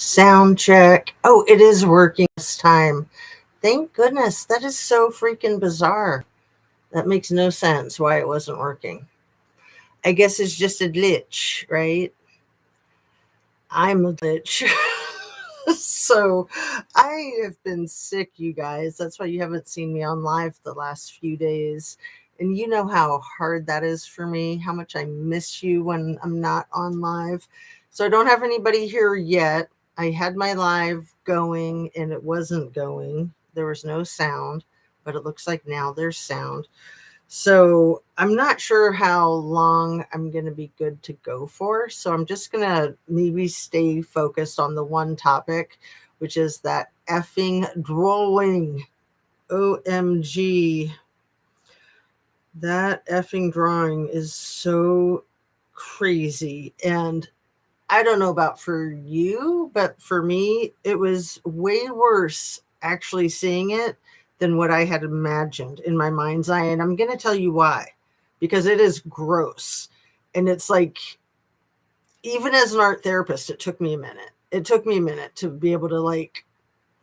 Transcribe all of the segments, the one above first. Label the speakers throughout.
Speaker 1: Sound check. Oh, it is working this time. Thank goodness. That is so freaking bizarre. That makes no sense why it wasn't working. I guess it's just a glitch, right? I'm a glitch. So I have been sick, you guys. That's why you haven't seen me on live the last few days. And you know how hard that is for me, how much I miss you when I'm not on live. So I don't have anybody here yet. I had my live going and it wasn't going. There was no sound, but it looks like now there's sound. So I'm not sure how long I'm going to be good to go for. So I'm just going to maybe stay focused on the one topic, which is that effing drawing. OMG. That effing drawing is so crazy. And I don't know about for you, but for me, it was way worse actually seeing it than what I had imagined in my mind's eye. And I'm going to tell you why, because it is gross. And it's like, even as an art therapist, it took me a minute. It took me a minute to be able to like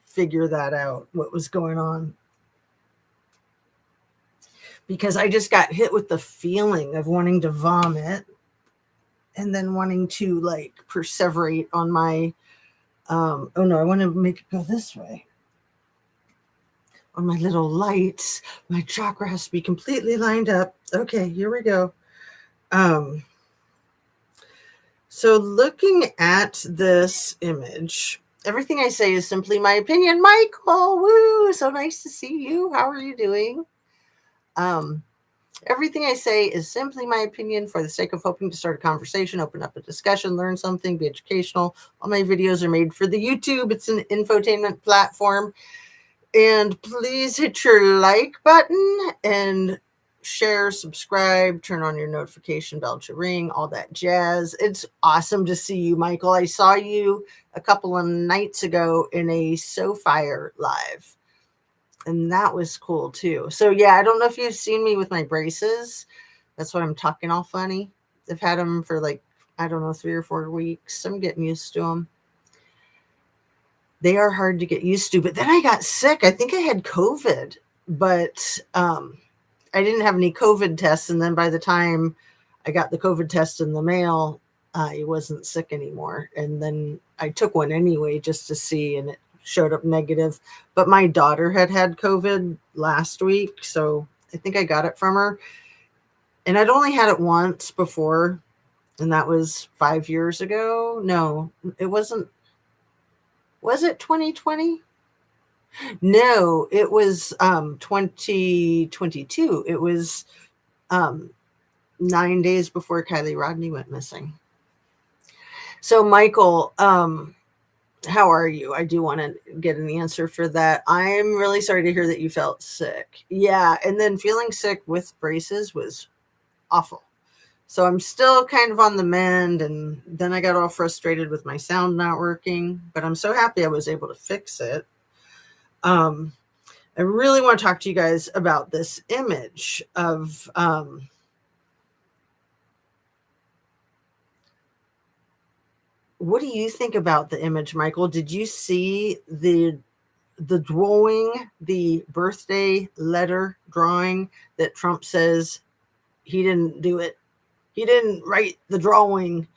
Speaker 1: figure that out, what was going on. Because I just got hit with the feeling of wanting to vomit and then wanting to like perseverate on my, oh no, I want to make it go this way. On my little lights, my chakra has to be completely lined up. Okay, here we go. So looking at this image, everything I say is simply my opinion. Michael, woo, so nice to see you. How are you doing? Everything I say is simply my opinion for the sake of hoping to start a conversation, open up a discussion, learn something, be educational. All my videos are made for the YouTube. It's an infotainment platform. And please hit your like button and share, subscribe, turn on your notification bell to ring, all that jazz. It's awesome to see you, Michael. I saw you a couple of nights ago in a SoFire live. And that was cool too. So yeah, I don't know if you've seen me with my braces. That's why I'm talking all funny. I've had them for like, I don't know, 3 or 4 weeks. I'm getting used to them. They are hard to get used to. But then I got sick. I think I had COVID, but I didn't have any COVID tests. And then by the time I got the COVID test in the mail, I wasn't sick anymore. And then I took one anyway just to see, and it showed up negative. But my daughter had COVID last week, so I think I got it from her. And I'd only had it once before, and that was 5 years ago. No, it wasn't. Was it 2020? No, it was 2022. It was 9 days before Kylie Rodney went missing. So Michael, how are you? I do want to get an answer for that. I'm really sorry to hear that you felt sick. Yeah, and then feeling sick with braces was awful. So I'm still kind of on the mend, and then I got all frustrated with my sound not working, but I'm so happy I was able to fix it. I really want to talk to you guys about this image of what do you think about the image, Michael? Did you see the drawing, the birthday letter drawing that Trump says he didn't do it? He didn't write the drawing.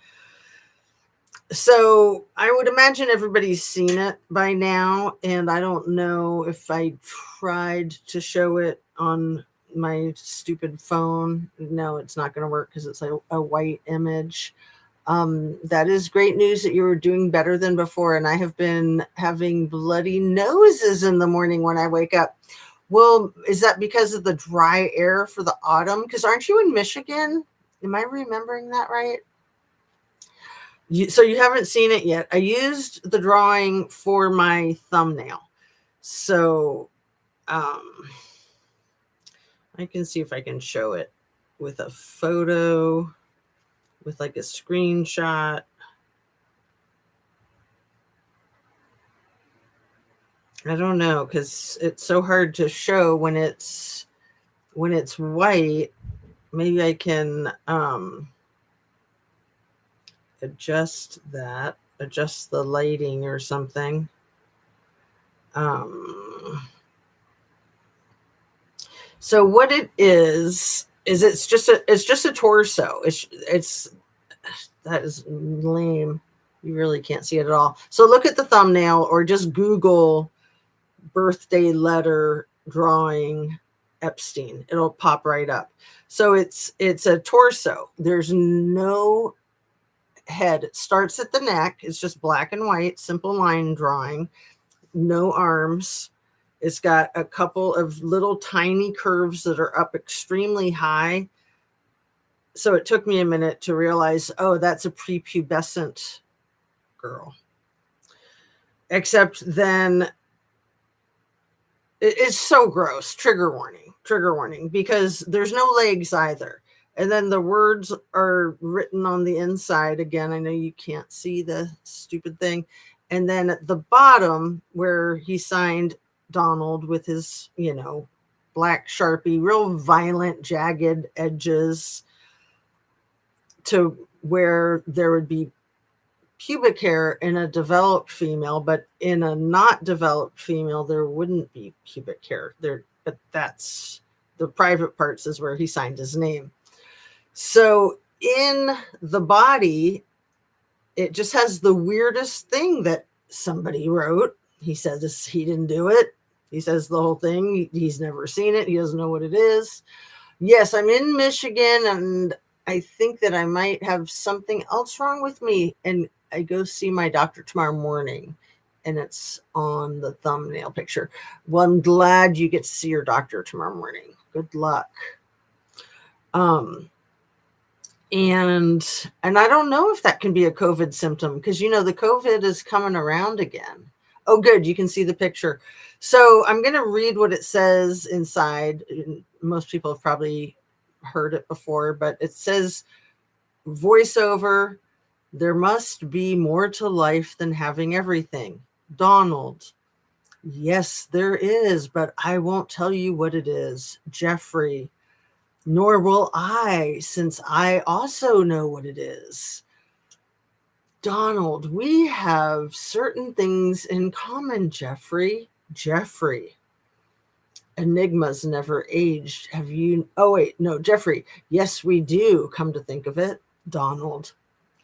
Speaker 1: So I would imagine everybody's seen it by now. And I don't know if I tried to show it on my stupid phone. No, it's not going to work because it's a white image. That is great news that you were doing better than before. And I have been having bloody noses in the morning when I wake up. Well, is that because of the dry air for the autumn? Because aren't you in Michigan? Am I remembering that right? So you haven't seen it yet. I used the drawing for my thumbnail. So I can see if I can show it with a photo, with like a screenshot. I don't know, because it's so hard to show when it's white. Maybe I can adjust that adjust the lighting or something. So what it is it's just a torso. It's that is lame. You really can't see it at all. So look at the thumbnail or just Google birthday letter drawing Epstein. It'll pop right up. So it's a torso. There's no head. It starts at the neck. It's just black and white, simple line drawing. No arms. It's got a couple of little tiny curves that are up extremely high. So it took me a minute to realize, oh, that's a prepubescent girl. Except then it's so gross. Trigger warning, because there's no legs either. And then the words are written on the inside. Again, I know you can't see the stupid thing. And then at the bottom where he signed Donald with his, black Sharpie, real violent, jagged edges to where there would be pubic hair in a developed female, but in a not developed female, there wouldn't be pubic hair there. But that's the private parts is where he signed his name. So in the body, it just has the weirdest thing that somebody wrote. He says he didn't do it. He says the whole thing. He's never seen it. He doesn't know what it is. Yes, I'm in Michigan, and I think that I might have something else wrong with me. And I go see my doctor tomorrow morning, and it's on the thumbnail picture. Well, I'm glad you get to see your doctor tomorrow morning. Good luck. And I don't know if that can be a COVID symptom because, the COVID is coming around again. Oh, good. You can see the picture. So I'm going to read what it says inside. Most people have probably heard it before, but it says voiceover. There must be more to life than having everything. Donald. Yes, there is, but I won't tell you what it is. Jeffrey. Nor will I, since I also know what it is. Donald, we have certain things in common, Jeffrey. Jeffrey. Enigmas never aged. Have you? Oh, wait, no, Jeffrey. Yes, we do, come to think of it. Donald.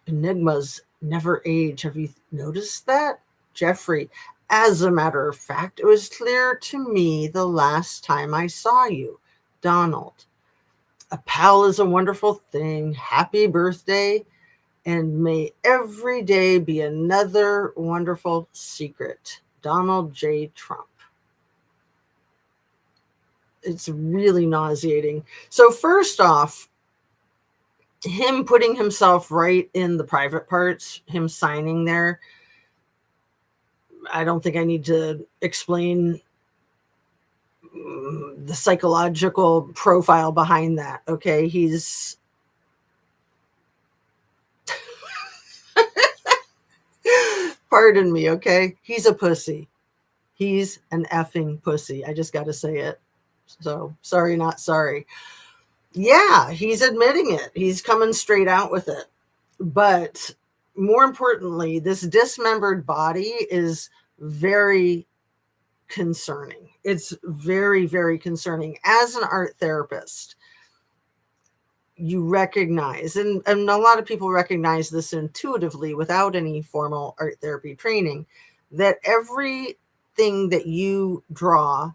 Speaker 1: Enigmas never age. Have you noticed that? Jeffrey. As a matter of fact, it was clear to me the last time I saw you. Donald. A pal is a wonderful thing. Happy birthday. And may every day be another wonderful secret. Donald J. Trump. It's really nauseating. So first off, him putting himself right in the private parts, him signing there, I don't think I need to explain the psychological profile behind that. Okay, he's pardon me, okay? He's a pussy. He's an effing pussy. I just got to say it. So sorry, not sorry. Yeah, he's admitting it. He's coming straight out with it. But more importantly, this dismembered body is very concerning. It's very, very concerning. As an art therapist, you recognize, and a lot of people recognize this intuitively without any formal art therapy training, that everything that you draw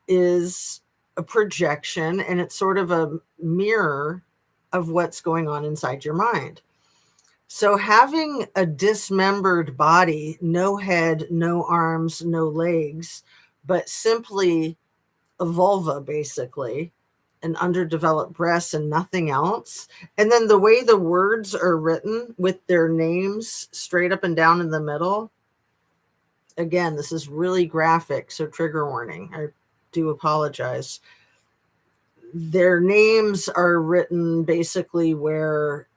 Speaker 1: is a projection, and it's sort of a mirror of what's going on inside your mind. So having a dismembered body, no head, no arms, no legs, but simply a vulva, basically, an underdeveloped breast and nothing else. And then the way the words are written with their names straight up and down in the middle. Again, this is really graphic, so trigger warning. I do apologize. Their names are written basically where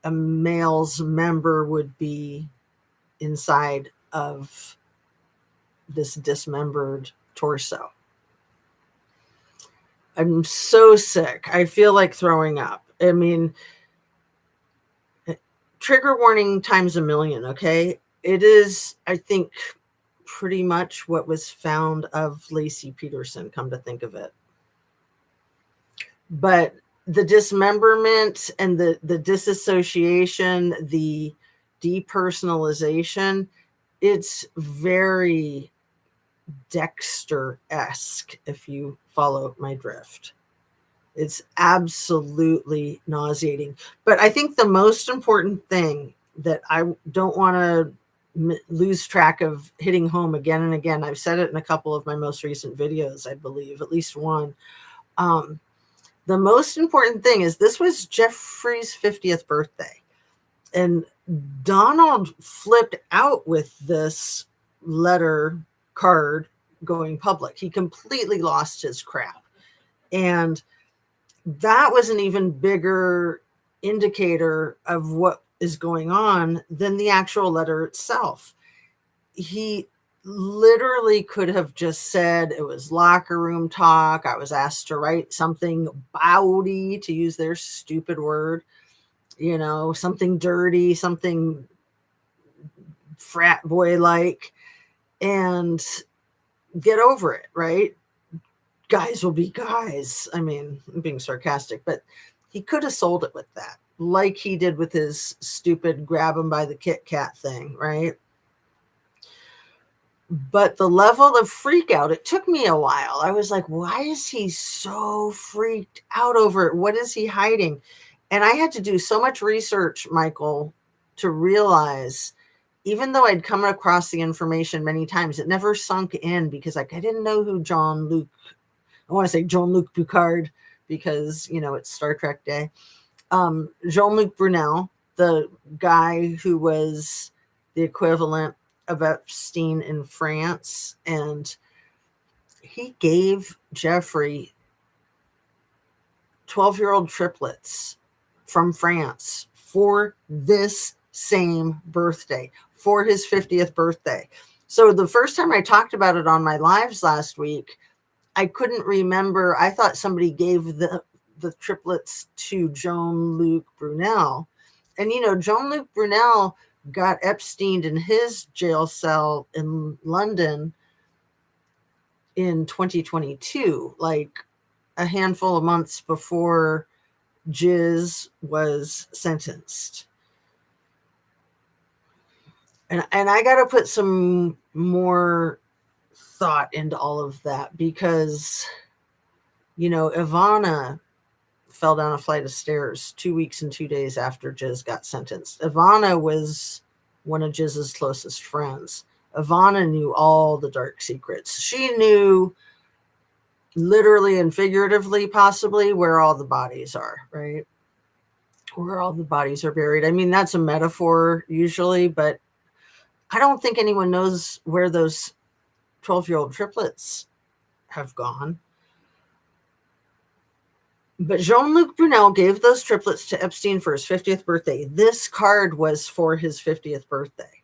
Speaker 1: a male's member would be inside of this dismembered torso. I'm so sick. I feel like throwing up. I mean, trigger warning times a million, okay? It is, I think, pretty much what was found of Lacey Peterson, come to think of it. But the dismemberment and the disassociation, the depersonalization, it's very Dexter-esque, if you follow my drift. It's absolutely nauseating. But I think the most important thing that I don't want to lose track of hitting home again and again, I've said it in a couple of my most recent videos, I believe, at least one. The most important thing is this was Jeffrey's 50th birthday. And Donald flipped out with this letter card going public. He completely lost his crap. And that was an even bigger indicator of what is going on than the actual letter itself. He literally could have just said it was locker room talk. I was asked to write something bawdy, to use their stupid word, you know, something dirty, something frat boy like, and get over it, right? Guys will be guys. I mean, I'm being sarcastic, but he could have sold it with that, like he did with his stupid grab him by the Kit Kat thing, right? But the level of freak out, it took me a while. I was like, why is he so freaked out over it? What is he hiding? And I had to do so much research, Michael, to realize, even though I'd come across the information many times, it never sunk in, because like I didn't know who I want to say Jean-Luc Picard, because, you know, it's Star Trek Day. Jean-Luc Brunel, the guy who was the equivalent of Epstein in France, and he gave Jeffrey 12-year-old triplets from France for this same birthday, for his 50th birthday. So the first time I talked about it on my lives last week, I couldn't remember. I thought somebody gave the triplets to Jean-Luc Brunel. And, you know, Jean-Luc Brunel got Epstein in his jail cell in London in 2022, like a handful of months before JusticeAtooZ was sentenced. And I got to put some more thought into all of that, because, you know, Ivana fell down a flight of stairs 2 weeks and 2 days after JusticeAtooZ got sentenced. Ivana was one of JusticeAtooZ's closest friends. Ivana knew all the dark secrets. She knew, literally and figuratively, possibly, where all the bodies are, right? Where all the bodies are buried. I mean, that's a metaphor usually, but I don't think anyone knows where those 12-year-old triplets have gone. But Jean-Luc Brunel gave those triplets to Epstein for his 50th birthday. This card was for his 50th birthday.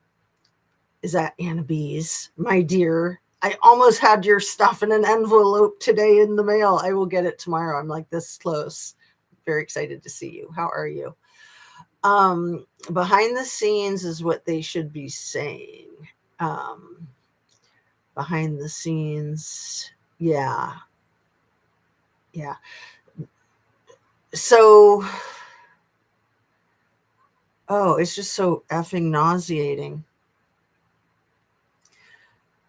Speaker 1: Is that Anna B's? My dear, I almost had your stuff in an envelope today in the mail. I will get it tomorrow. I'm like this close. Very excited to see you. How are you? Behind the scenes is what they should be saying. Behind the scenes. Yeah. Yeah. So, oh, it's just so effing nauseating.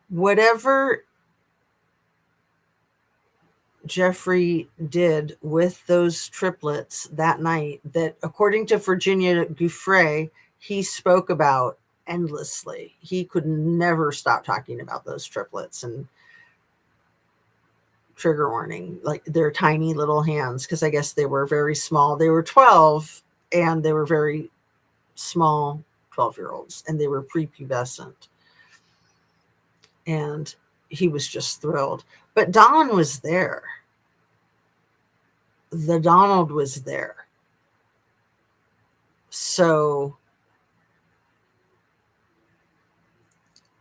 Speaker 1: Whatever Jeffrey did with those triplets that night, that according to Virginia Giuffre, he spoke about endlessly. He could never stop talking about those triplets. And trigger warning, like their tiny little hands, because I guess they were very small. They were 12 and they were very small 12-year-olds, and they were prepubescent. And he was just thrilled. But Don was there. The Donald was there. So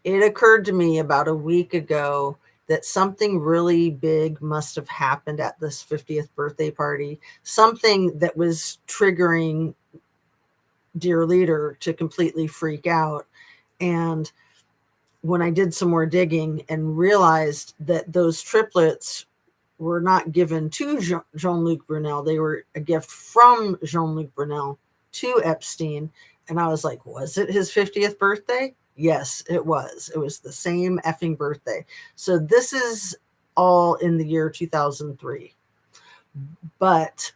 Speaker 1: it occurred to me about a week ago that something really big must have happened at this 50th birthday party. Something that was triggering dear leader to completely freak out. And when I did some more digging and realized that those triplets were not given to Jean-Luc Brunel, they were a gift from Jean-Luc Brunel to Epstein. And I was like, was it his 50th birthday? Yes, it was. It was the same effing birthday. So this is all in the year 2003. But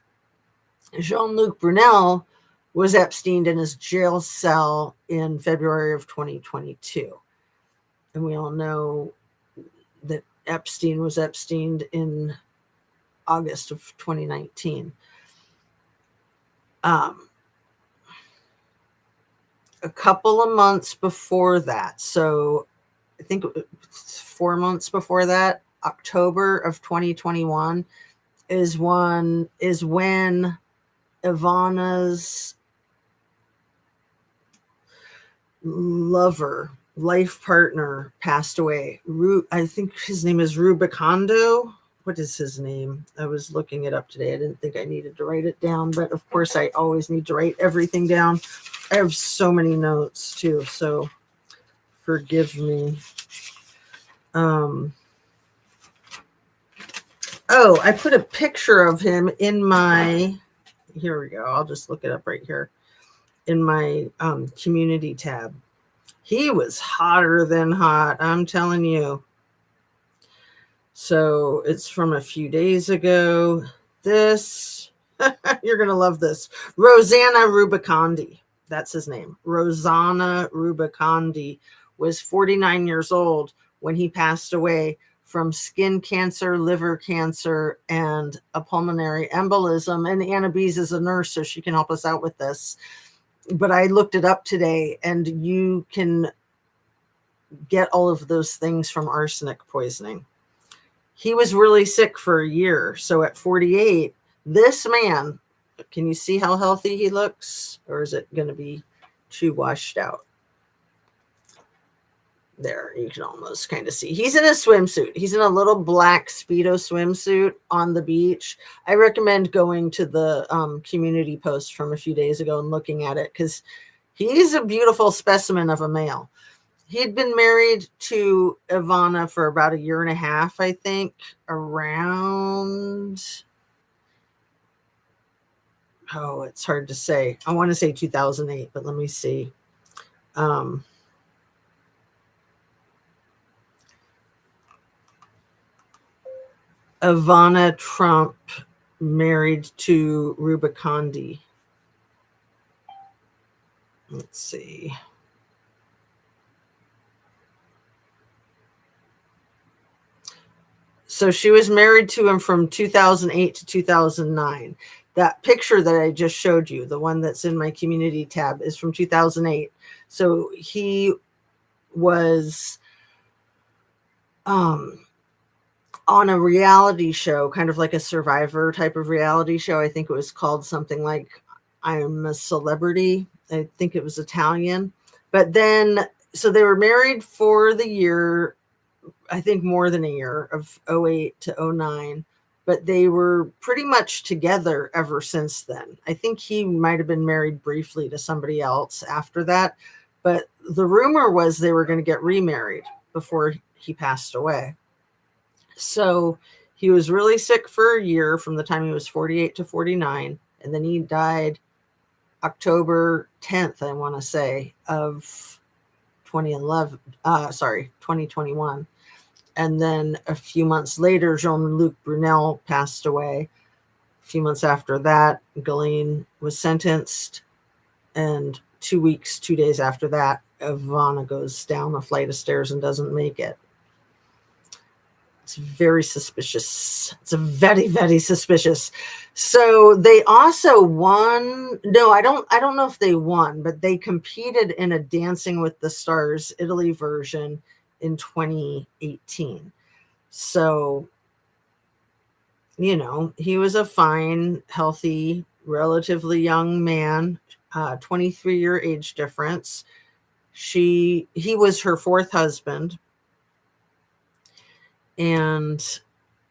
Speaker 1: Jean-Luc Brunel was Epsteined in his jail cell in February of 2022. And we all know that Epstein was Epsteined in August of 2019. A couple of months before that, so I think 4 months before that, October of 2021 is when Ivana's life partner passed away. I think his name is Rubicondo. What is his name? I was looking it up today. I didn't think I needed to write it down, but of course I always need to write everything down. I have so many notes too, so forgive me. Oh, I put a picture of him in my, here we go. I'll just look it up right here in my community tab. He was hotter than hot, I'm telling you. So it's from a few days ago. This, you're going to love this. Rosanna Rubicondi, that's his name. Rosanna Rubicondi was 49 years old when he passed away from skin cancer, liver cancer, and a pulmonary embolism. And Anna Bees is a nurse, so she can help us out with this. But I looked it up today, and you can get all of those things from arsenic poisoning. He was really sick for a year. So at 48, this man, can you see how healthy he looks? Or is it going to be too washed out? There, you can almost kind of see. He's in a swimsuit. He's in a little black Speedo swimsuit on the beach. I recommend going to the community post from a few days ago and looking at it, because he's a beautiful specimen of a male. He'd been married to Ivana for about a year and a half, I think, around, oh, it's hard to say. I want to say 2008, but let me see. Ivana Trump married to Rubicondi. Let's see. So she was married to him from 2008 to 2009. That picture that I just showed you, the one that's in my community tab, is from 2008. So he was on a reality show, kind of like a Survivor type of reality show. I think it was called something like I'm a Celebrity. I think it was Italian. But then, so they were married for the year, I think more than a year, of 08 to 09. But they were pretty much together ever since then. I think he might have been married briefly to somebody else after that. But the rumor was they were going to get remarried before he passed away. So he was really sick for a year from the time he was 48 to 49. And then he died October 10th, I want to say, of 2021. And then a few months later, Jean-Luc Brunel passed away. A few months after that, Ghislaine was sentenced. And 2 days after that, Ivana goes down a flight of stairs and doesn't make it. It's very suspicious. It's a very, very suspicious. So they also won. No, I don't know if they won, but they competed in a Dancing with the Stars Italy version in 2018. So, you know, he was a fine, healthy, relatively young man, 23-year age difference. He was her fourth husband, and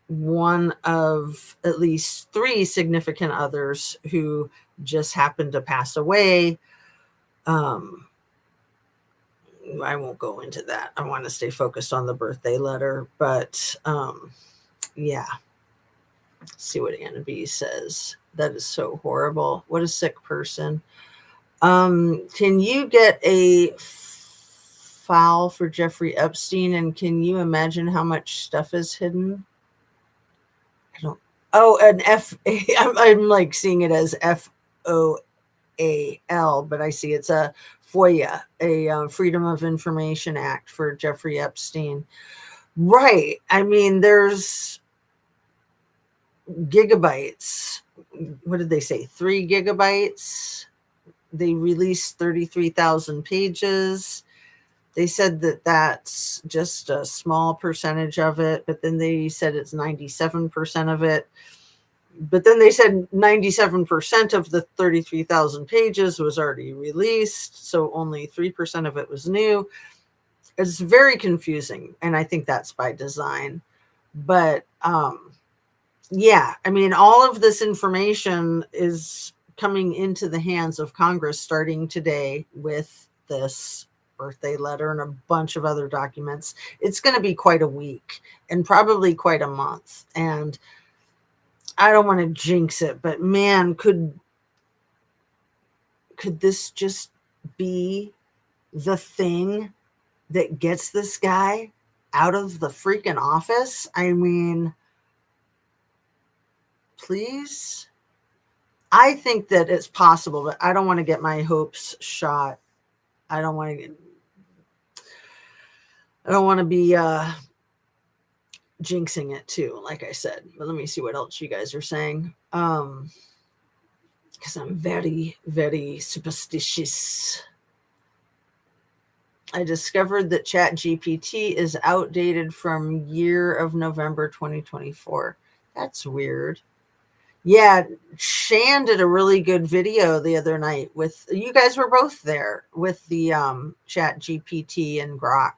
Speaker 1: one of at least three significant others who just happened to pass away I won't go into that. I want to stay focused on the birthday letter, but yeah. Let's see what Anna B says. That is so horrible. What a sick person. Can you get a file for Jeffrey Epstein, and can you imagine how much stuff is hidden? I don't. Oh, an I'm like seeing it as FOAL, but I see it's a FOIA, a Freedom of Information Act for Jeffrey Epstein. Right. I mean, there's gigabytes. What did they say? 3 gigabytes. They released 33,000 pages. They said that that's just a small percentage of it, but then they said it's 97% of it. But then they said 97% of the 33,000 pages was already released, so only 3% of it was new. It's very confusing, and I think that's by design. But yeah, I mean, all of this information is coming into the hands of Congress starting today with this birthday letter and a bunch of other documents. It's going to be quite a week and probably quite a month. And I don't want to jinx it, but man, could this just be the thing that gets this guy out of the freaking office? I mean, please. I think that it's possible, but I don't want to get my hopes shot. I don't want to be jinxing it too, like I said. But let me see what else you guys are saying. Because I'm very, very superstitious. I discovered that ChatGPT is outdated from year of November 2024. That's weird. Yeah, Shan did a really good video the other night with, you guys were both there with the ChatGPT and Grok.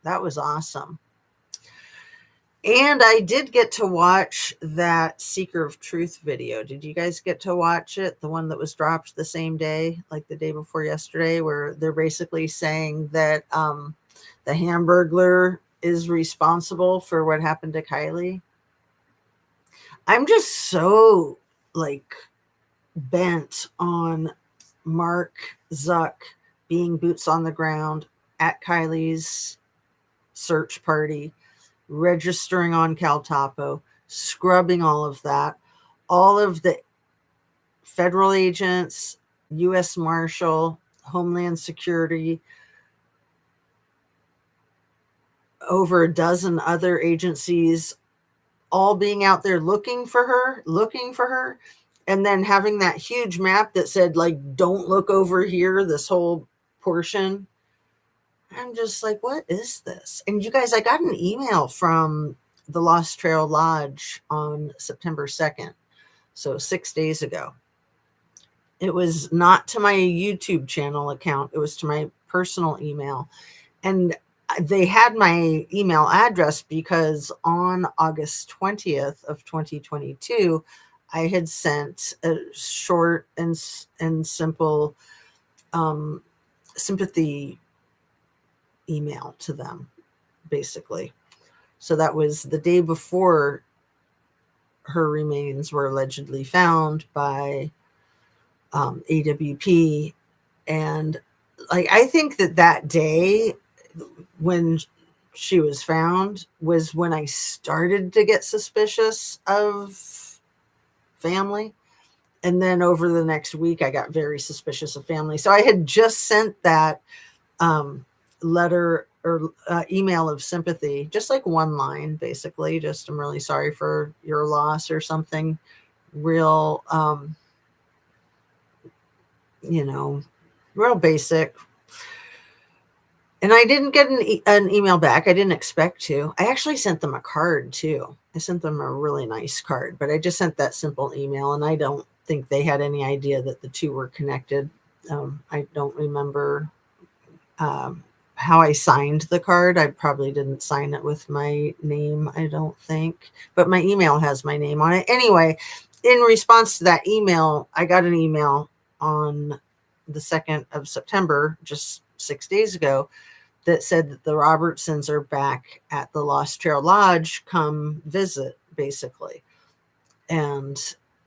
Speaker 1: That was awesome. And I did get to watch that Seeker of Truth video. Did you guys get to watch it? The one that was dropped the same day, like the day before yesterday, where they're basically saying that the Hamburglar is responsible for what happened to Kylie. I'm just so like bent on Mark Zuck being boots on the ground at Kylie's search party, registering on CalTapo, scrubbing all of that, all of the federal agents, U.S. Marshal, Homeland Security, over a dozen other agencies, all being out there looking for her, and then having that huge map that said, like, don't look over here, this whole portion. I'm just like, what is this? And you guys, I got an email from the Lost Trail Lodge on September 2nd, so 6 days ago. It was not to my YouTube channel account. It was to my personal email. And they had my email address because on August 20th of 2022, I had sent a short and simple sympathy email to them, basically. So that was the day before her remains were allegedly found by AWP. And like, I think that day when she was found was when I started to get suspicious of family. And then over the next week, I got very suspicious of family. So I had just sent that letter or email of sympathy, just like one line, basically, just, I'm really sorry for your loss or something real, real basic. And I didn't get an email back. I didn't expect to. I actually sent them a card too. I sent them a really nice card, but I just sent that simple email, and I don't think they had any idea that the two were connected. I don't remember how I signed the card. I probably didn't sign it with my name, I don't think, but my email has my name on it. Anyway, in response to that email, I got an email on the 2nd of September, just 6 days ago, that said that the Robertsons are back at the Lost Trail Lodge. Come visit, basically. And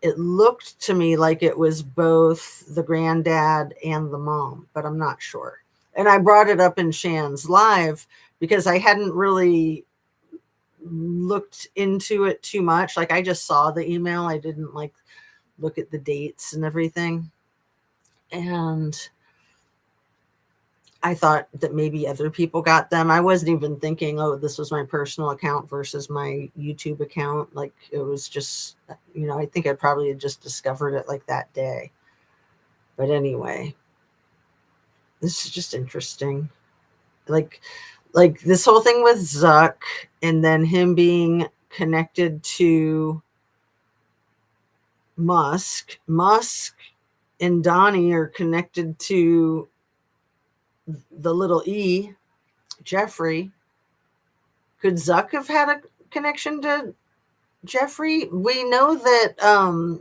Speaker 1: it looked to me like it was both the granddad and the mom, but I'm not sure. And I brought it up in Shan's live because I hadn't really looked into it too much. Like, I just saw the email. I didn't like look at the dates and everything. And I thought that maybe other people got them. I wasn't even thinking, oh, this was my personal account versus my YouTube account. Like, it was just, I think I probably had just discovered it like that day. But anyway, this is just interesting. Like this whole thing with Zuck, and then him being connected to Musk and Donnie are connected to the little E, Jeffrey. Could Zuck have had a connection to Jeffrey? We know that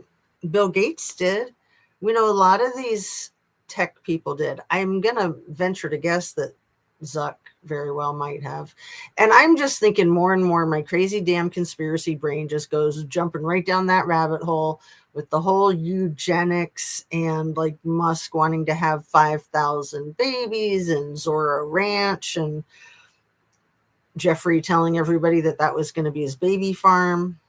Speaker 1: Bill Gates did. We know a lot of these tech people did. I'm going to venture to guess that Zuck very well might have. And I'm just thinking more and more, my crazy damn conspiracy brain just goes jumping right down that rabbit hole with the whole eugenics and like Musk wanting to have 5,000 babies and Zora Ranch, and Jeffrey telling everybody that that was going to be his baby farm.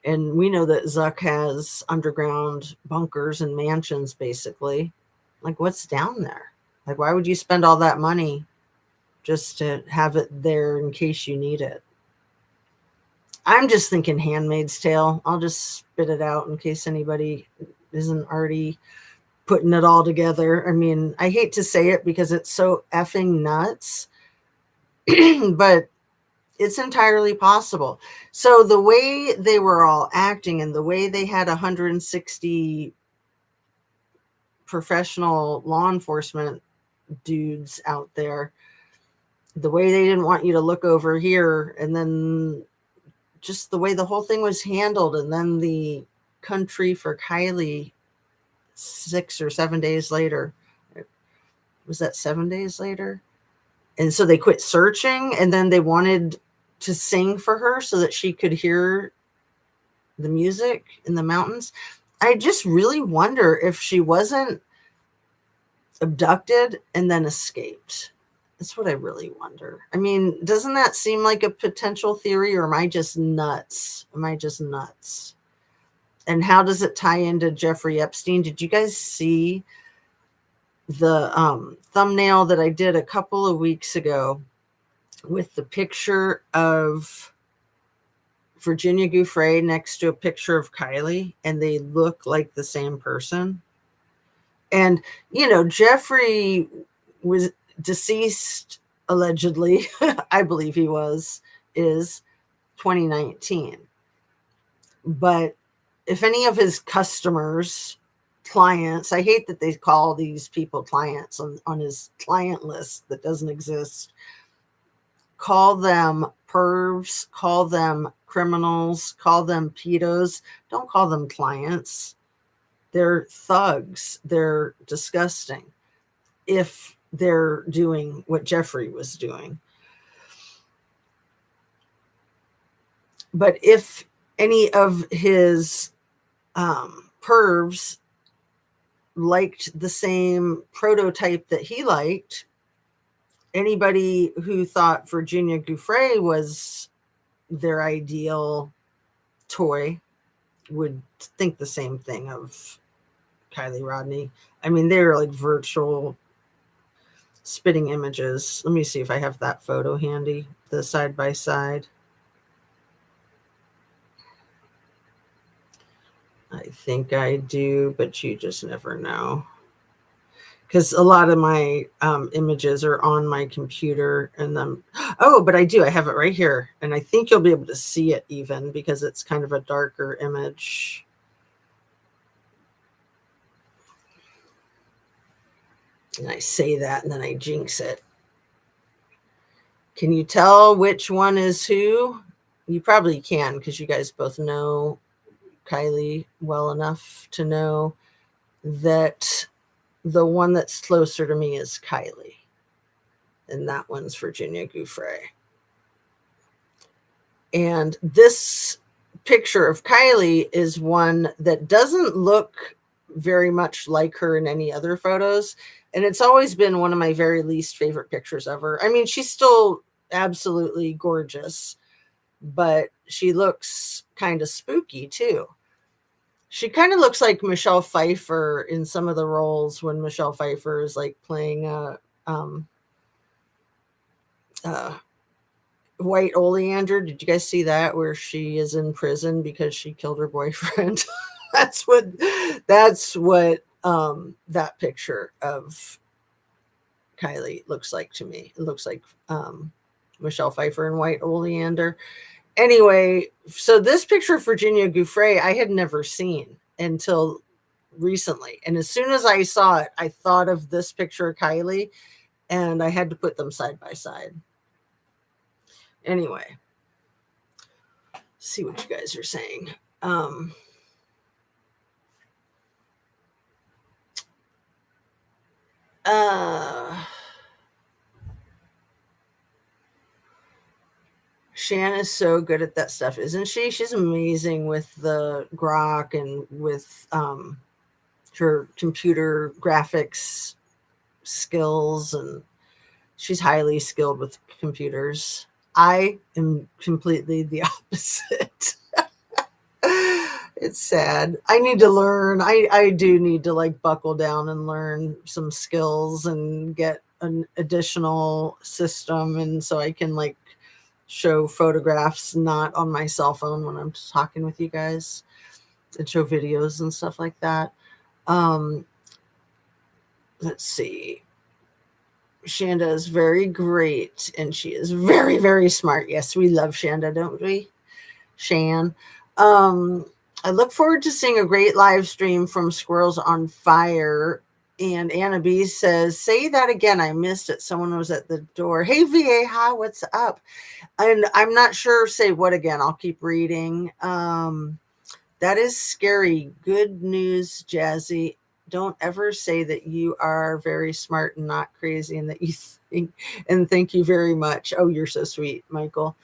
Speaker 1: And we know that Zuck has underground bunkers and mansions, basically. Like, what's down there? Like, why would you spend all that money just to have it there in case you need it? I'm just thinking Handmaid's Tale. I'll just spit it out in case anybody isn't already putting it all together. I mean, I hate to say it because it's so effing nuts, but it's entirely possible. So the way they were all acting and the way they had 160 professional law enforcement dudes out there, the way they didn't want you to look over here, and then just the way the whole thing was handled, and then the country for Kylie 6 or 7 days later. Was that 7 days later? And so they quit searching, and then they wanted to sing for her so that she could hear the music in the mountains. I just really wonder if she wasn't abducted and then escaped. That's what I really wonder. I mean, doesn't that seem like a potential theory, or am I just nuts? And how does it tie into Jeffrey Epstein? Did you guys see the thumbnail that I did a couple of weeks ago with the picture of Virginia Giuffre next to a picture of Kylie, and they look like the same person? And, Jeffrey was deceased, allegedly, I believe he is 2019. But if any of his customers, clients, I hate that they call these people clients on his client list that doesn't exist, call them pervs, call them criminals, call them pedos, don't call them clients. They're thugs. They're disgusting if they're doing what Jeffrey was doing. But if any of his pervs liked the same prototype that he liked, anybody who thought Virginia Giuffre was their ideal toy would think the same thing of Kylie Rodney. I mean, they're like virtual spitting images. Let me see if I have that photo handy, the side by side. I think I do, but you just never know. Because a lot of my images are on my computer, and then, but I do. I have it right here, and I think you'll be able to see it even because it's kind of a darker image. And I say that, and then I jinx it. Can you tell which one is who? You probably can, because you guys both know Kylie well enough to know that the one that's closer to me is Kylie. And that one's Virginia Gouffre. And this picture of Kylie is one that doesn't look very much like her in any other photos. And it's always been one of my very least favorite pictures ever. I mean, she's still absolutely gorgeous, but she looks kind of spooky too. She kind of looks like Michelle Pfeiffer in some of the roles when Michelle Pfeiffer is like playing White Oleander. Did you guys see that, where she is in prison because she killed her boyfriend? that's what that picture of Kylie looks like to me. It looks like Michelle Pfeiffer in White Oleander. Anyway, so this picture of Virginia Gouffre I had never seen until recently. And as soon as I saw it, I thought of this picture of Kylie, and I had to put them side by side. Anyway, see what you guys are saying. Shan is so good at that stuff, isn't she? She's amazing with the grok and with her computer graphics skills, and she's highly skilled with computers. I am completely the opposite. It's sad. I need to learn. I do need to like buckle down and learn some skills and get an additional system, and so I can like show photographs not on my cell phone when I'm talking with you guys, and show videos and stuff like that. Let's see. Shanda is very great, and she is very, very smart. Yes, we love Shanda, don't we? Shan. I look forward to seeing a great live stream from Squirrels on Fire. And Anna B says, say that again. I missed it. Someone was at the door. Hey, VA, hi, what's up? And I'm not sure. Say what again? I'll keep reading. That is scary. Good news, Jazzy. Don't ever say that you are very smart and not crazy and that you think, and thank you very much. Oh, you're so sweet, Michael.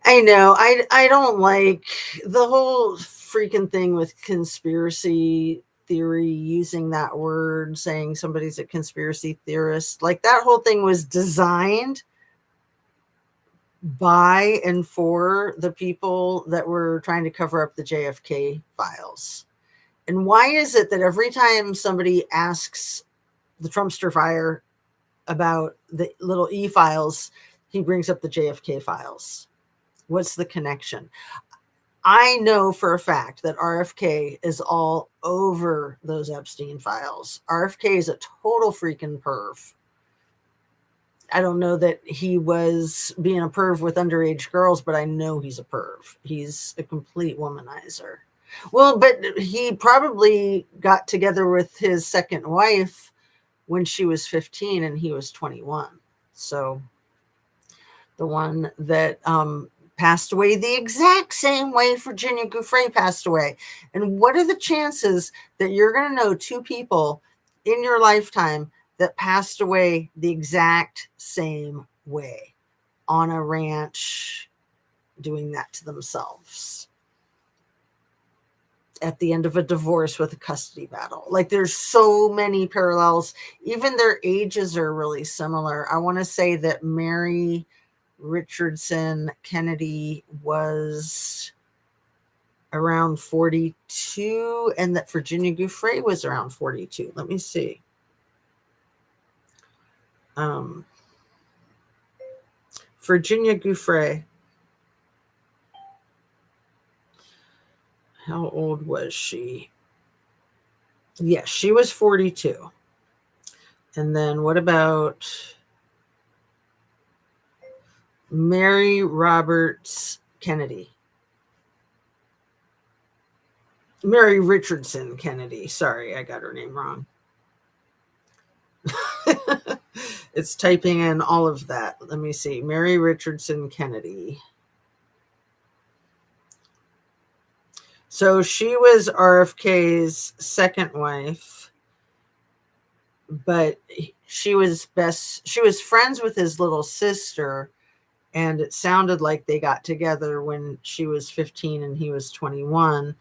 Speaker 1: I know. I don't like the whole freaking thing with conspiracy theory, using that word, saying somebody's a conspiracy theorist. Like, that whole thing was designed by and for the people that were trying to cover up the JFK files. And why is it that every time somebody asks the Trumpster fire about the little E files, he brings up the JFK files? What's the connection? I know for a fact that RFK is all over those Epstein files. RFK is a total freaking perv. I don't know that he was being a perv with underage girls, but I know he's a perv. He's a complete womanizer. Well, but he probably got together with his second wife when she was 15 and he was 21. So the one that passed away the exact same way Virginia Gouffre passed away. And what are the chances that you're going to know two people in your lifetime that passed away the exact same way on a ranch doing that to themselves at the end of a divorce with a custody battle? Like, there's so many parallels. Even their ages are really similar. I want to say that Mary Richardson Kennedy was around 42 and that Virginia Gouffre was around 42. Let me see. Virginia Gouffre. How old was she? Yes, she was 42. And then what about Mary Roberts Kennedy? Mary Richardson Kennedy. Sorry, I got her name wrong. It's typing in all of that. Let me see. Mary Richardson Kennedy. So she was RFK's second wife, but she was friends with his little sister, and it sounded like they got together when she was 15 and he was 21.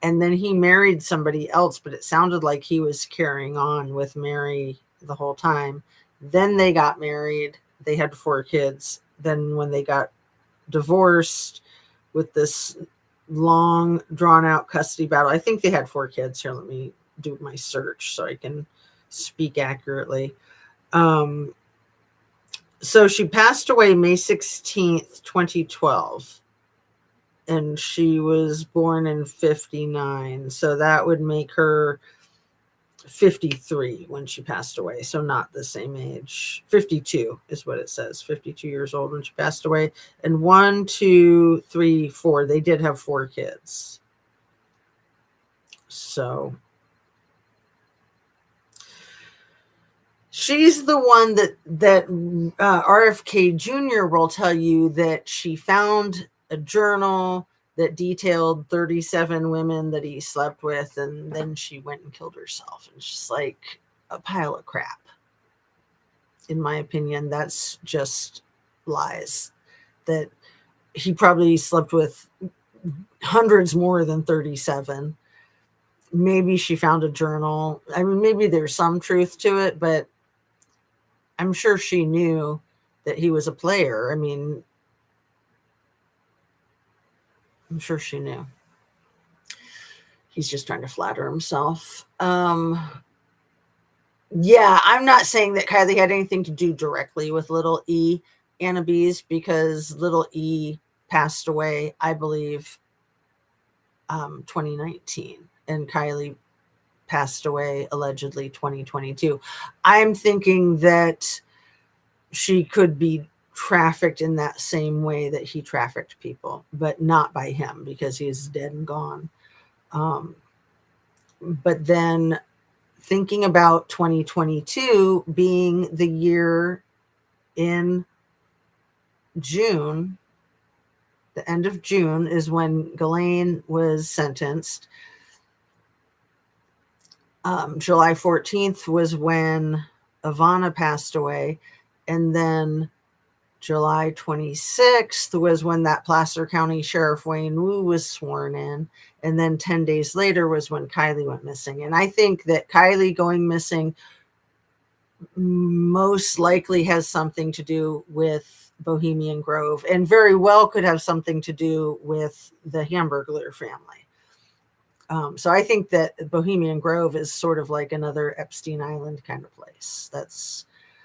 Speaker 1: And then he married somebody else, but it sounded like he was carrying on with Mary the whole time. Then they got married. They had 4 kids. Then when they got divorced with this long, drawn-out custody battle, I think they had 4 kids. Here, let me do my search so I can speak accurately. So she passed away May 16th, 2012. And she was born in 59. So that would make her 53 when she passed away. So not the same age. 52 is what it says. 52 years old when she passed away. And 1, 2, 3, 4. They did have 4 kids. So she's the one that RFK Jr. will tell you that she found a journal that detailed 37 women that he slept with, and then she went and killed herself. And it's just like a pile of crap. In my opinion, that's just lies. That he probably slept with hundreds more than 37. Maybe she found a journal. I mean, maybe there's some truth to it, but I'm sure she knew that he was a player. I mean, I'm sure she knew. He's just trying to flatter himself. Yeah, I'm not saying that Kylie had anything to do directly with little E Annabes, because little E passed away, I believe, 2019, and Kylie passed away allegedly 2022. I'm thinking that she could be trafficked in that same way that he trafficked people, but not by him because he's dead and gone. But then thinking about 2022 being the year in June, the end of June is when Ghislaine was sentenced. July 14th was when Ivana passed away. And then July 26th was when that Placer County Sheriff Wayne Wu was sworn in. And then 10 days later was when Kylie went missing. And I think that Kylie going missing most likely has something to do with Bohemian Grove, and very well could have something to do with the Hamburglar family. So I think that Bohemian Grove is sort of like another Epstein Island kind of place.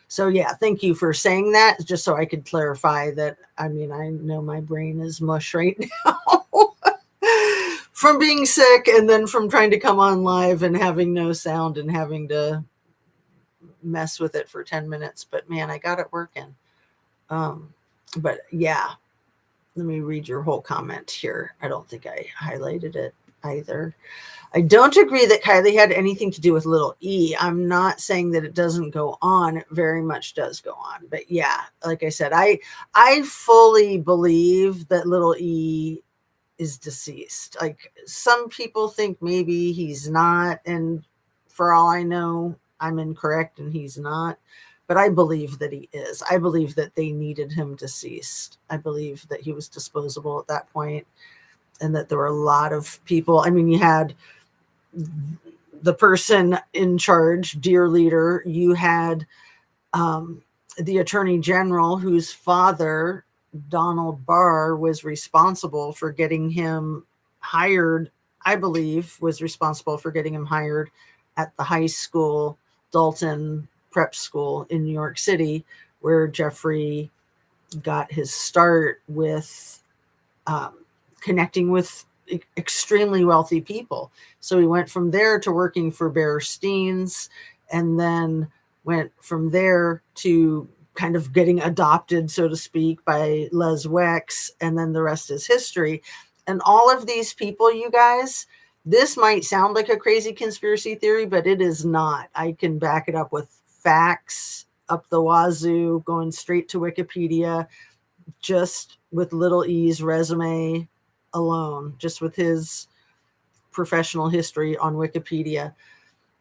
Speaker 1: So yeah, thank you for saying that, just so I could clarify that. I mean, I know my brain is mush right now from being sick and then from trying to come on live and having no sound and having to mess with it for 10 minutes. But man, I got it working. But yeah, let me read your whole comment here. I don't think I highlighted it either. I don't agree that Kylie had anything to do with little E. I'm not saying that it doesn't go on. It very much does go on. But yeah, like I said, I fully believe that little E is deceased. Like, some people think maybe he's not. And for all I know, I'm incorrect and he's not. But I believe that he is. I believe that they needed him deceased. I believe that he was disposable at that point, and that there were a lot of people. I mean, you had the person in charge, dear leader. You had the attorney general, whose father, Donald Barr, was responsible for getting him hired. I believe was responsible for getting him hired at the high school, Dalton Prep School in New York City, where Jeffrey got his start with connecting with extremely wealthy people. So he went from there to working for Bear Stearns, and then went from there to kind of getting adopted, so to speak, by Les Wex, and then the rest is history. And all of these people, you guys, this might sound like a crazy conspiracy theory, but it is not. I can back it up with facts up the wazoo, going straight to Wikipedia, just with little E's resume alone, just with his professional history on Wikipedia.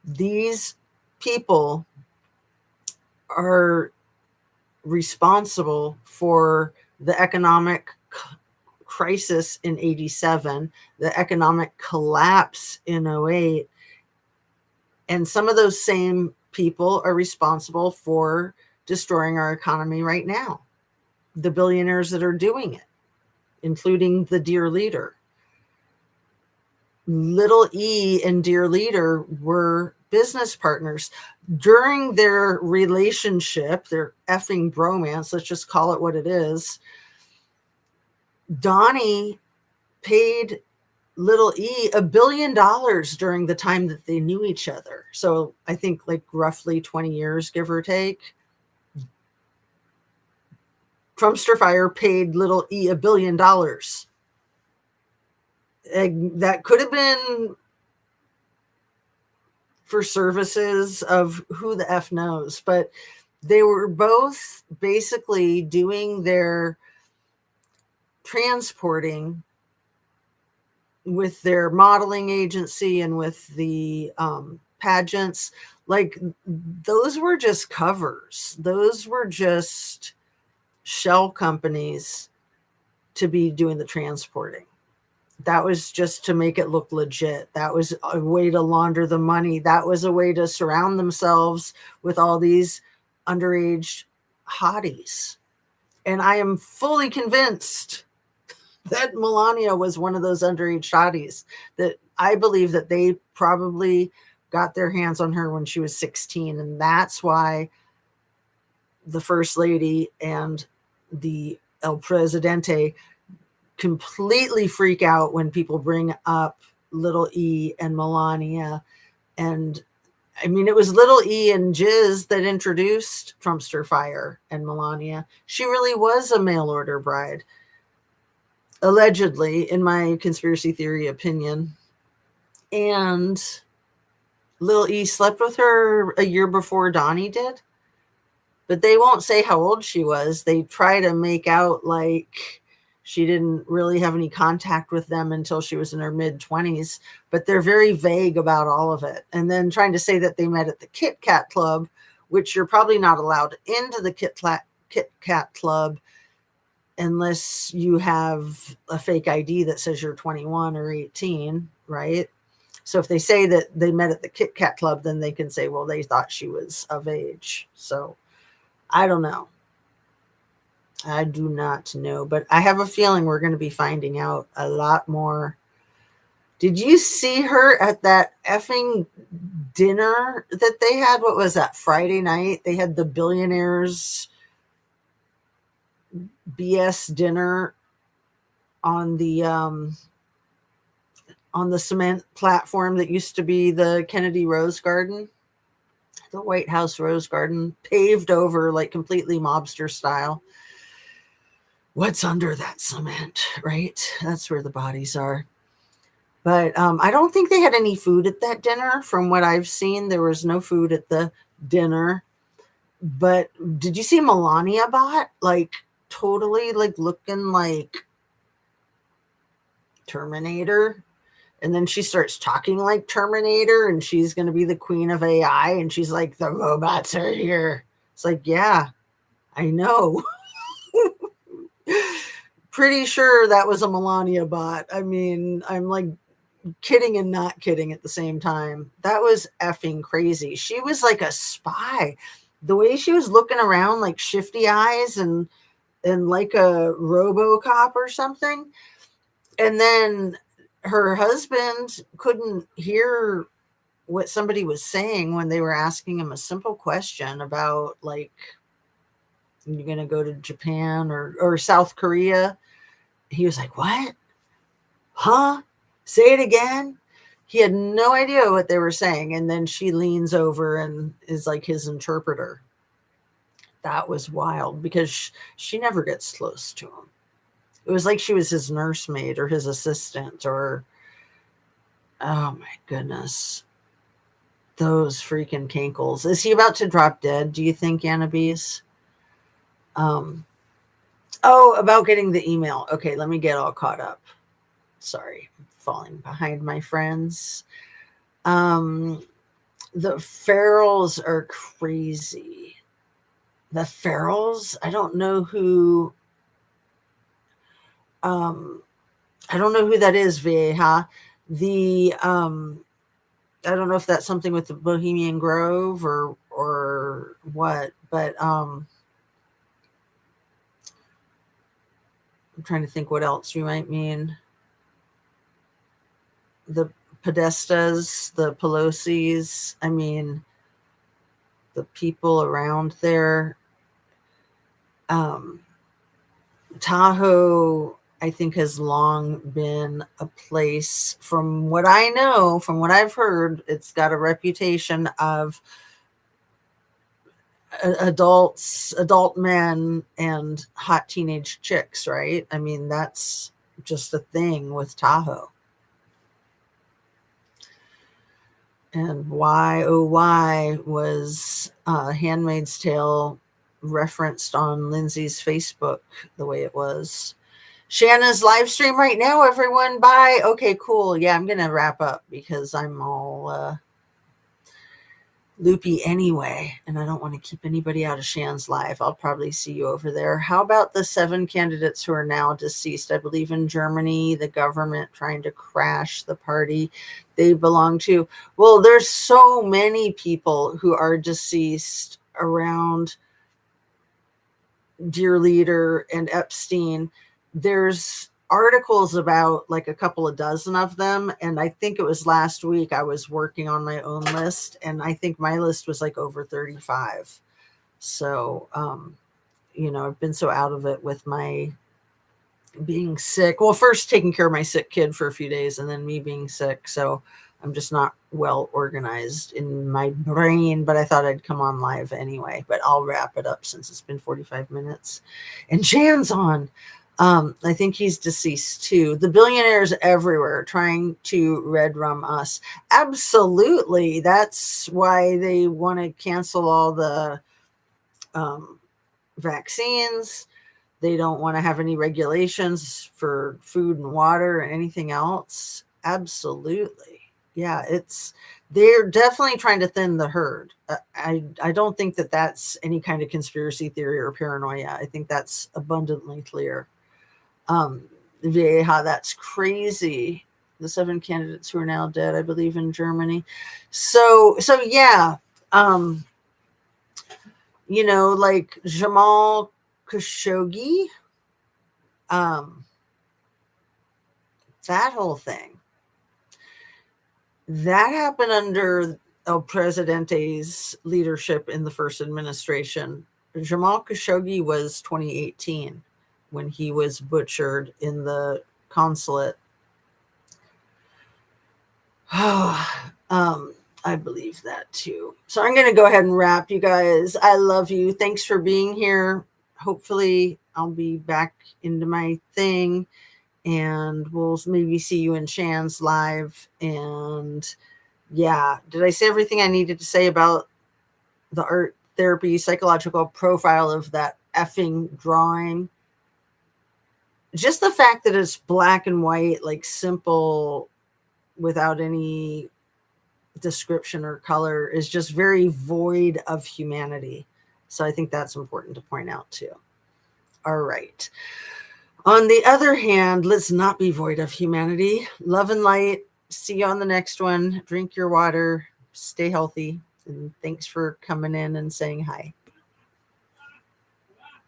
Speaker 1: These people are responsible for the economic crisis in 87, the economic collapse in 08. And some of those same people are responsible for destroying our economy right now. The billionaires that are doing it, including the Dear Leader. Little E and Dear Leader were business partners. During their relationship, their effing bromance, let's just call it what it is, Donnie paid Little E $1 billion during the time that they knew each other. So I think like roughly 20 years, give or take. Trumpster Fire paid Little E $1 billion. That could have been for services of who the F knows, but they were both basically doing their transporting with their modeling agency and with the pageants. Like, those were just covers. Those were just shell companies to be doing the transporting. That was just to make it look legit. That was a way to launder the money. That was a way to surround themselves with all these underage hotties. And I am fully convinced that Melania was one of those underage hotties. That I believe that they probably got their hands on her when she was 16. And that's why the First Lady and the El Presidente completely freak out when people bring up Little E and Melania. And I mean, it was Little E and Jizz that introduced Trumpster Fire and Melania. She really was a mail order bride, allegedly, in my conspiracy theory opinion. And Little E slept with her a year before Donnie did, but they won't say how old she was. They try to make out like she didn't really have any contact with them until she was in her mid-20s, but they're very vague about all of it. And then trying to say that they met at the Kit Kat Club, which you're probably not allowed into the Kit Kat Club unless you have a fake ID that says you're 21 or 18, right? So if they say that they met at the Kit Kat Club, then they can say, well, they thought she was of age. So I don't know. I do not know, but I have a feeling we're going to be finding out a lot more. Did you see her at that effing dinner that they had? What was that, Friday night? They had the billionaires BS dinner on the cement platform that used to be the Kennedy Rose Garden, the White House Rose Garden, paved over like completely mobster style. What's under that cement, right? That's where the bodies are. But I don't think they had any food at that dinner. From what I've seen, there was no food at the dinner. But did you see Melania bot? Like, totally like looking like Terminator. And then she starts talking like Terminator, and she's going to be the queen of AI. And she's like, the robots are here. It's like, yeah, I know. Pretty sure that was a Melania bot. I mean, I'm like kidding and not kidding at the same time. That was effing crazy. She was like a spy. The way she was looking around, like shifty eyes and like a RoboCop or something. And then her husband couldn't hear what somebody was saying when they were asking him a simple question about, like, you're going to go to Japan or South Korea. He was like, what? Huh? Say it again. He had no idea what they were saying. And then she leans over and is like his interpreter. That was wild because she never gets close to him. It was like she was his nursemaid or his assistant or, oh my goodness. Those freaking cankles. Is he about to drop dead, do you think, Annabise? Oh, about getting the email. Okay, let me get all caught up. Sorry, I'm falling behind my friends. The ferals are crazy. The ferals, I don't know who that is, Vieja. The I don't know if that's something with the Bohemian Grove or what, but I'm trying to think what else we might mean. The Podestas, the Pelosi's, I mean, the people around there. Tahoe, I think, has long been a place, from what I know, from what I've heard, it's got a reputation of adult men and hot teenage chicks, right? I mean, that's just a thing with Tahoe. And why, oh, why was Handmaid's Tale referenced on Lindsay's Facebook the way it was? Shanna's live stream right now, everyone. Bye. Okay, cool. Yeah, I'm going to wrap up because I'm all loopy anyway, and I don't want to keep anybody out of Shan's live. I'll probably see you over there. How about the 7 candidates who are now deceased? I believe in Germany, the government trying to crash the party they belong to. Well, there's so many people who are deceased around Dear Leader and Epstein. There's articles about like a couple of dozen of them, and I think it was last week I was working on my own list, and I think my list was like over 35. So I've been so out of it with my being sick. Well, first taking care of my sick kid for a few days, and then me being sick, so I'm just not well organized in my brain, but I thought I'd come on live anyway. But I'll wrap it up since it's been 45 minutes and Jan's on. I think he's deceased too. The billionaires everywhere trying to red rum us. Absolutely. That's why they want to cancel all the vaccines. They don't want to have any regulations for food and water or anything else. Absolutely. Yeah, they're definitely trying to thin the herd. I don't think that that's any kind of conspiracy theory or paranoia. I think that's abundantly clear. Vieja, that's crazy. The 7 candidates who are now dead, I believe, in Germany. So yeah, like Jamal Khashoggi, that whole thing. That happened under El Presidente's leadership in the first administration. Jamal Khashoggi was 2018 when he was butchered in the consulate. I believe that too. So I'm going to go ahead and wrap, you guys. I love you. Thanks for being here. Hopefully I'll be back into my thing, and we'll maybe see you in Shan's live. And yeah, did I say everything I needed to say about the art therapy psychological profile of that effing drawing? Just the fact that it's black and white, like simple, without any description or color, is just very void of humanity. So I think that's important to point out too. All right. On the other hand, let's not be void of humanity. Love and light. See you on the next one. Drink your water. Stay healthy. And thanks for coming in and saying hi.